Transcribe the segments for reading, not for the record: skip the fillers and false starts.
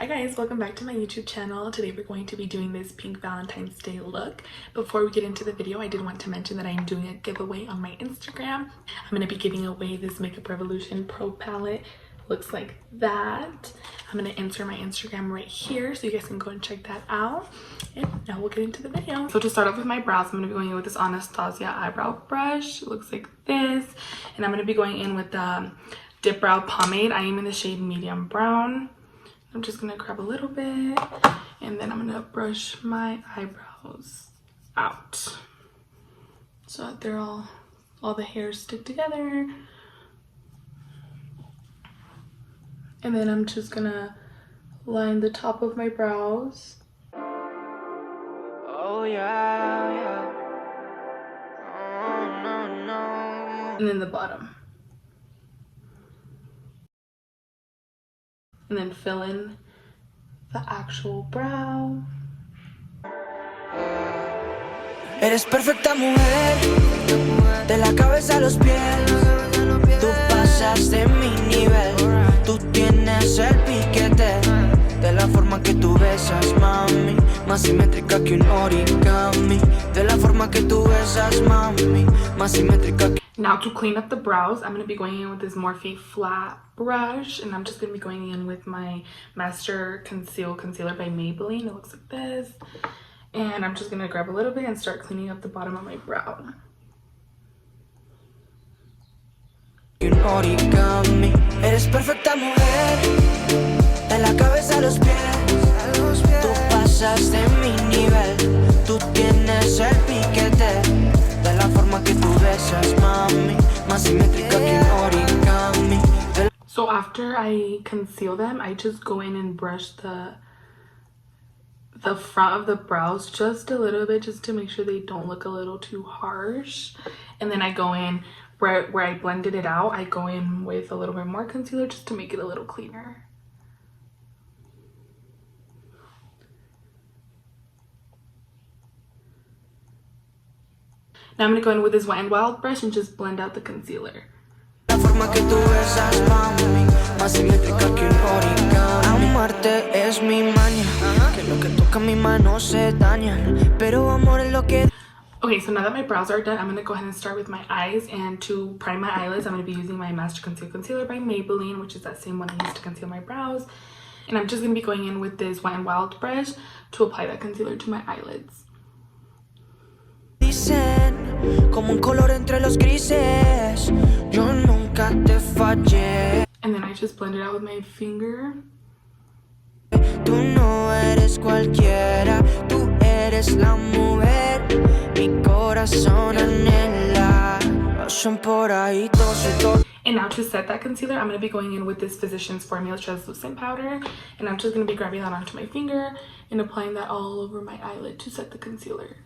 Hi guys, welcome back to my YouTube channel. Today we're going to be doing this pink Valentine's Day look. Before we get into the video, I did want to mention that I'm doing a giveaway on my Instagram. I'm going to be giving away this Makeup Revolution Pro palette. Looks like that. I'm going to enter my Instagram right here so you guys can go and check that out. And now we'll get into the video. So to start off with my brows, I'm going to be going in with this Anastasia eyebrow brush. It looks like this. And I'm going to be going in with the Dipbrow pomade. I am in the shade medium brown. I'm just gonna grab a little bit and then I'm gonna brush my eyebrows out so that they're all the hairs stick together. And then I'm just gonna line the top of my brows. Oh yeah, yeah. Oh, no, no. And then the bottom. And then fill in the actual brow. Eres perfecta mujer, de la cabeza a los pies. Tú pasas de mi nivel, tú tienes el piquete. De la forma que tú besas, mami, más simétrica que un origami. De la forma que tú besas, mami, más simétrica que... Now to clean up the brows, I'm going to be going in with this Morphe flat brush. And I'm just going to be going in with my Master Concealer by Maybelline. It looks like this. And I'm just going to grab a little bit and start cleaning up the bottom of my brow. Un origami. Eres perfecta mujer, de la cabeza a los pies. Tú pasas de mi nivel, tú tienes el piquete. De la forma que tú besas, mami, más simétrica que un origami. So after I conceal them, I just go in and brush the front of the brows just a little bit, just to make sure they don't look a little too harsh. And then I go in where I blended it out, I go in with a little bit more concealer just to make it a little cleaner. Now I'm going to go in with this Wet n Wild brush and just blend out the concealer. La forma que tú besas, mami, más simétrica que un origami. Amarte es mi maña, que lo que toca mi mano se dañan, pero amor es lo que... Okay, so now that my brows are done, I'm going to go ahead and start with my eyes. And to prime my eyelids, I'm going to be using my Master Concealer by Maybelline, which is that same one I used to conceal my brows. And I'm just going to be going in with this Wet n Wild brush to apply that concealer to my eyelids. Dicen como un color entre los grises, yo nunca te fallé. And then I just blend it out with my finger. Tú no eres cualquiera, tú eres la mujer, mi corazón anhela. Pasan por ahí todos y todos. And now to set that concealer, I'm going to be going in with this Physicians Formula Translucent Powder. And I'm just going to be grabbing that onto my finger and applying that all over my eyelid to set the concealer.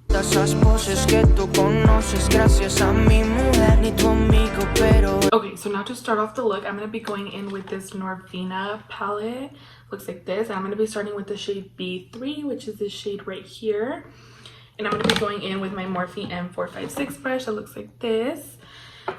Esas poses que tú conoces gracias a mi mujer ni tu amigo, pero... Okay, so now to start off the look, I'm going to be going in with this Norvina palette. Looks like this. And I'm going to be starting with the shade B3, which is this shade right here. And I'm going to be going in with my Morphe M456 brush that looks like this.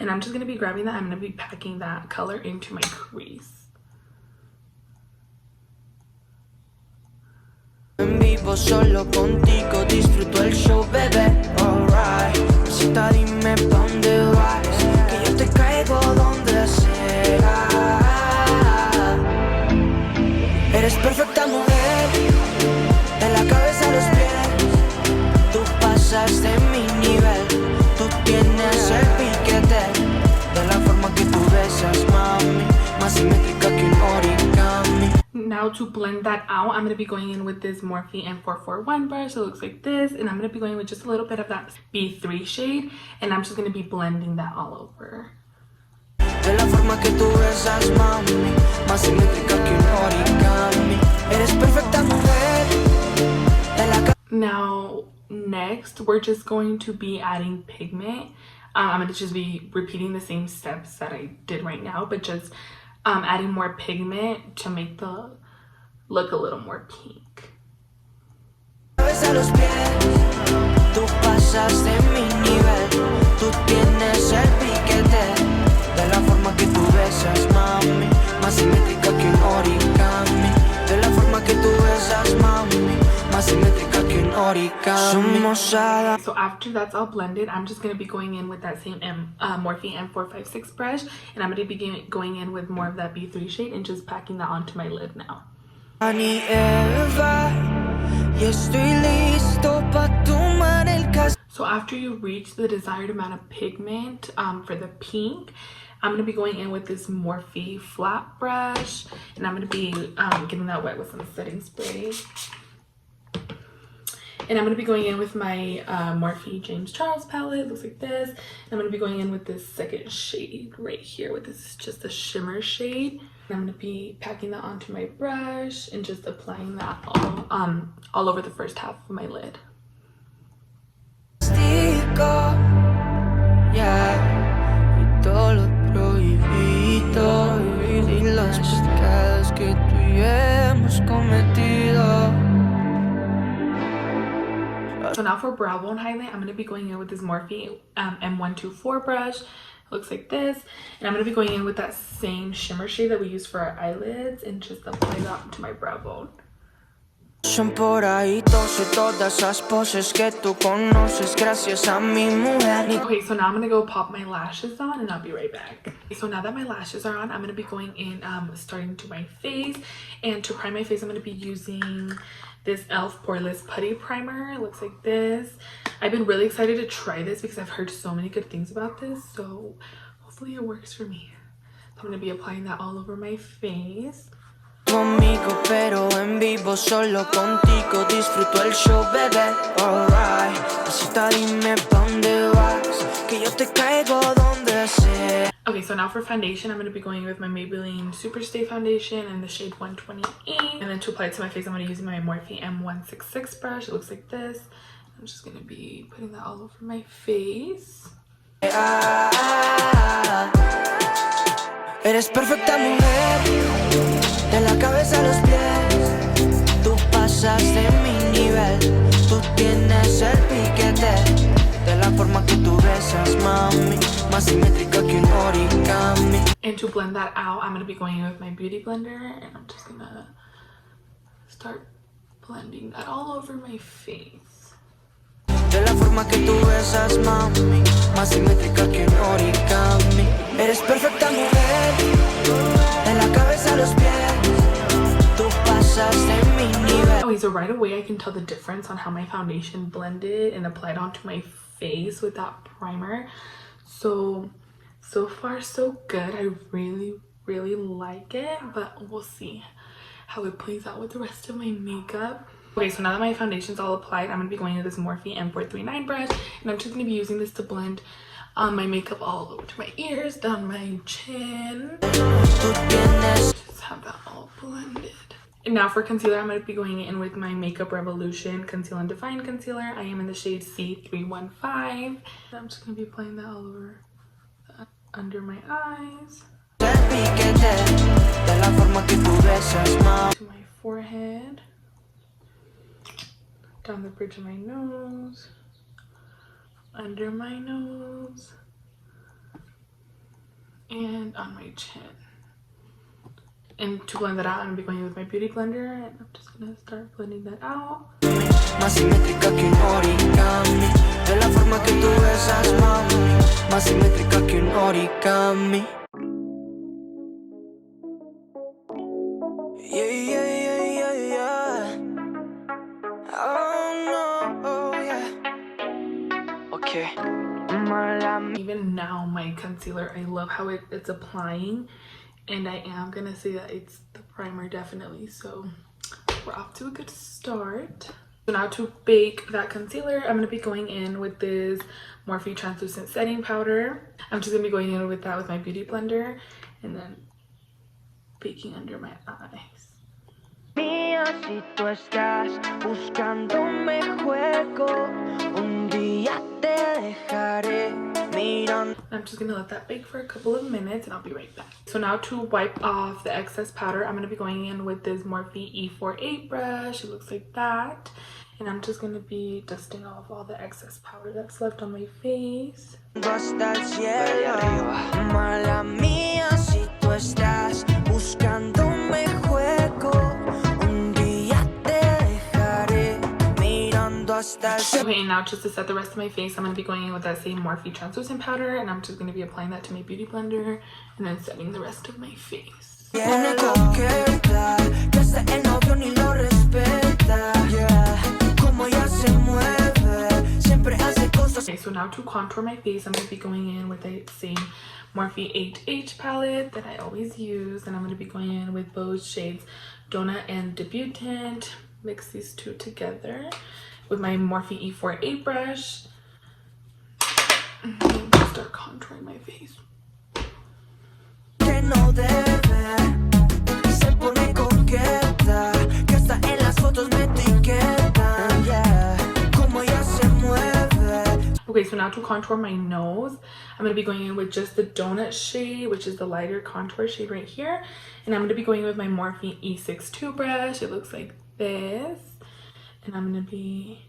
And I'm just going to be grabbing that. I'm going to be packing that color into my crease. En vivo solo contigo disfruto el show, bebé. Alright, cita, dime pa' dónde vas, que yo te caigo donde sea. Eres perfecta mujer, de la cabeza a los pies. Tú pasas de mi nivel, tú tienes el piquete. De la forma que tú besas, mami, más simétrica que un origami. Now to blend that out, I'm going to be going in with this Morphe M441 brush. It looks like this. And I'm going to be going with just a little bit of that B3 shade. And I'm just going to be blending that all over. De la forma que tú besas, mami, más simétrica que un origami. Eres perfecta mujer, de la... Now, next, we're just going to be adding pigment. I'm going to just be repeating the same steps that I did right now, but just adding more pigment to make the look a little more pink. A los pies, tú pasas de mi nivel, tú tienes el piquete. De la forma que tú besas, mami, más simétrica que un origami. De la forma origami. So after that's all blended, I'm just going to be going in with that same Morphe M456 brush, and I'm going to be going in with more of that B3 shade and just packing that onto my lid now. So after you reach the desired amount of pigment for the pink, I'm going to be going in with this Morphe flat brush, and I'm going to be getting that wet with some setting spray. And I'm going to be going in with my Morphe James Charles palette. It looks like this. And I'm going to be going in with this second shade right here. With this, just a shimmer shade. And I'm going to be packing that onto my brush and just applying that all over the first half of my lid. So now for brow bone highlight, I'm going to be going in with this Morphe M124 brush. It looks like this. And I'm going to be going in with that same shimmer shade that we use for our eyelids and just apply that to my brow bone. Okay, so now I'm going to go pop my lashes on and I'll be right back. So now that my lashes are on, I'm going to be going in, starting to my face. And to prime my face, I'm going to be using this e.l.f. Poreless Putty Primer. It looks like this. I've been really excited to try this because I've heard so many good things about this. So hopefully it works for me. So I'm going to be applying that all over my face. Conmigo, pero en vivo solo contigo disfruto el show, bebé. Alright, así dime pa' dónde vas, que yo te caigo donde sea. Okay, so now for foundation, I'm going to be going with my Maybelline Superstay Foundation in the shade 128. And then to apply it to my face, I'm going to be using my Morphe M166 brush. It looks like this. I'm just going to be putting that all over my face. Eres perfecta mujer, de la cabeza a los pies. Tú pasas de mi nivel, tú tienes el piquete. De la forma que tú besas, mami, más simétrica que un origami. And to blend that out, I'm going to be going in with my beauty blender, and I'm just going to start blending that all over my face. De la forma que tú besas, mami, más simétrica que un origami. Eres perfecta mujer, de la cabeza a los pies. Tú pasas de mi nivel. Okay, so right away I can tell the difference on how my foundation blended and applied onto my face with that primer. So far so good. I really like it, but we'll see how it plays out with the rest of my makeup. Okay, so now that my foundation's all applied, I'm going to be going with this Morphe M439 brush, and I'm just going to be using this to blend my makeup all over to my ears, down my chin. Just have that all blended. And now for concealer, I'm going to be going in with my Makeup Revolution Conceal and Define Concealer. I am in the shade C315. I'm just going to be applying that all over under my eyes. To my forehead. Down the bridge of my nose. Under my nose. And on my chin. And to blend that out, I'm going to be going with my beauty blender, and I'm just going to start blending that out. Más simétrica que un origami. De la forma que tú besas, mami. Más simétrica que un origami. Yeah. Oh no, yeah. Okay. Even now, my concealer, I love how it's applying. And I am going to say that it's the primer, definitely. So we're off to a good start. So now to bake that concealer, I'm going to be going in with this Morphe Translucent Setting Powder. I'm just going to be going in with that with my beauty blender. And then baking under my eyes. Mía, si tú estás buscándome juego, un día te dejaré mirando. I'm just going to let that bake for a couple of minutes and I'll be right back. So now to wipe off the excess powder, I'm going to be going in with this Morphe E48 brush. It looks like that. And I'm just going to be dusting off all the excess powder that's left on my face. Hasta el cielo, mala mía, si tú estás buscándome juego, un día te dejaré mirando hasta el Okay, and now just to set the rest of my face, I'm going to be going in with that same Morphe translucent powder, and I'm just going to be applying that to my beauty blender and then setting the rest of my face. cielo. Que hasta el novio ni lo respeta. Yeah. Como ella se mueve, siempre hace cosas. Okay, so now to contour my face, I'm going to be going in with the same Morphe ABH palette that I always use, and I'm going to be going in with both shades Donut and Debutant. Mix these two together with my Morphe E48 brush and start contouring my face. Que no debe, se pone coqueta, que hasta en las fotos me etiquetan. Yeah. Como ella se mueve. Okay, so now to contour my nose, I'm going to be going in with just the Donut shade, which is the lighter contour shade right here. And I'm going to be going with my Morphe E62 brush. It looks like this. And I'm going to be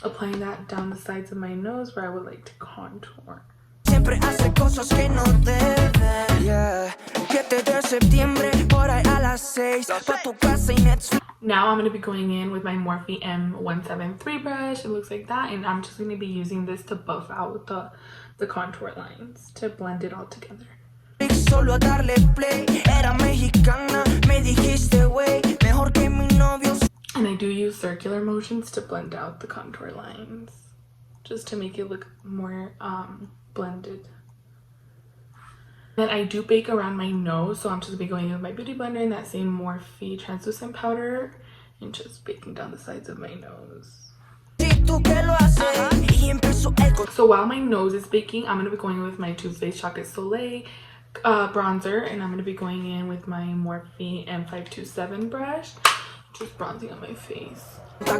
applying that down the sides of my nose where I would like to contour. Siempre hace cosas que no debe. Yeah. 7 de septiembre, por ahí a las 6. Pa' tu casa y Netflix. Now I'm going to be going in with my Morphe M173 brush. It looks like that. And I'm just going to be using this to buff out the contour lines to blend it all together. Solo a darle play. Era mexicana, me dijiste, güey. Mejor que mi novio. And I do use circular motions to blend out the contour lines, just to make it look more blended. Then I do bake around my nose, so I'm just going to be going in with my beauty blender in that same Morphe translucent powder and just baking down the sides of my nose. So while my nose is baking, I'm going to be going in with my Too Faced Chocolate Soleil bronzer, and I'm going to be going in with my Morphe M527 brush, just bronzing on my face. I'm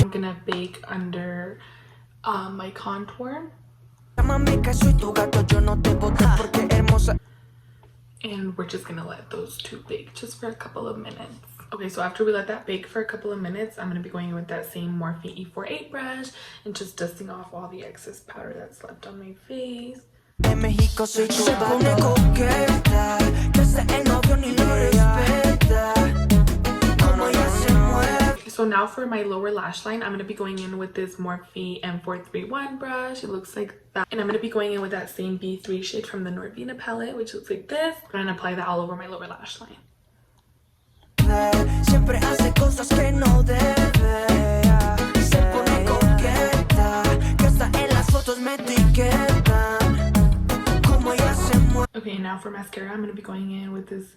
gonna bake under my contour. And we're just gonna let those two bake just for a couple of minutes. Okay, so after we let that bake for a couple of minutes, I'm gonna be going in with that same Morphe E48 brush and just dusting off all the excess powder that's left on my face. En México soy tu pone coqueta, que hasta el novio ni lo respeta. Como ella se mueve. So now for my lower lash line, I'm going to be going in with this Morphe M431 brush. It looks like that. And I'm going to be going in with that same B3 shade from the Norvina palette, which looks like this. I'm going to apply that all over my lower lash line. Siempre hace cosas que no debe. Se pone coqueta, que hasta en las fotos me etiquetan. Okay, now for mascara, I'm going to be going in with this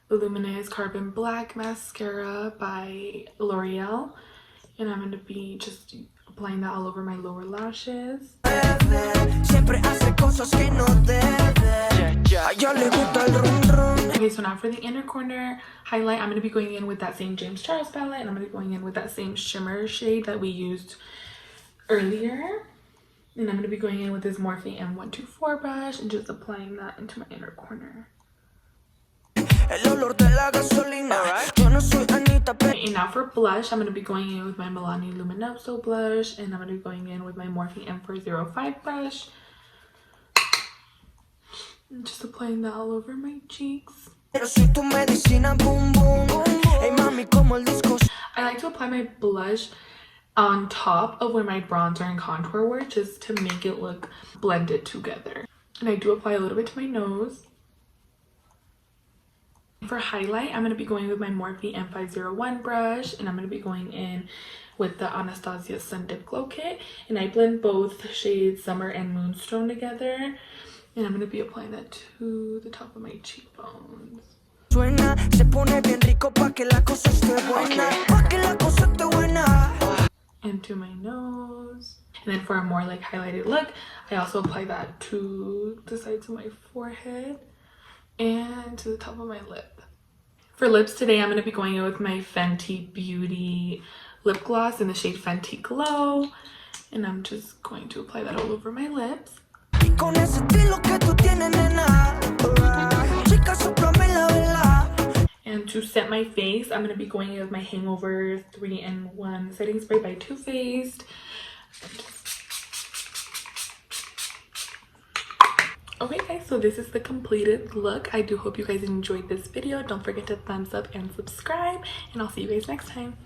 Luminous Carbon Black mascara by L'Oreal. And I'm going to be just applying that all over my lower lashes. Okay, so now for the inner corner highlight, I'm going to be going in with that same James Charles palette. And I'm going to be going in with that same shimmer shade that we used earlier. And I'm going to be going in with this Morphe M124 brush and just applying that into my inner corner. Okay, and now for blush, I'm going to be going in with my Milani Luminoso blush. And I'm going to be going in with my Morphe M405 brush. And just applying that all over my cheeks. I like to apply my blush on top of where my bronzer and contour were, just to make it look blended together. And I do apply a little bit to my nose. For highlight, I'm going to be going with my Morphe M501 brush, and I'm going to be going in with the Anastasia Sun Dip Glow Kit. And I blend both shades Summer and Moonstone together. And I'm going to be applying that to the top of my cheekbones. And to my nose. And then for a more like highlighted look, I also apply that to the sides of my forehead and to the top of my lip. For lips today, I'm going to be going in with my Fenty Beauty lip gloss in the shade Fenty Glow. And I'm just going to apply that all over my lips. And to set my face, I'm going to be going in with my Hangover 3-in-1 setting spray by Too Faced. Okay guys, so this is the completed look. I do hope you guys enjoyed this video. Don't forget to thumbs up and subscribe, and I'll see you guys next time.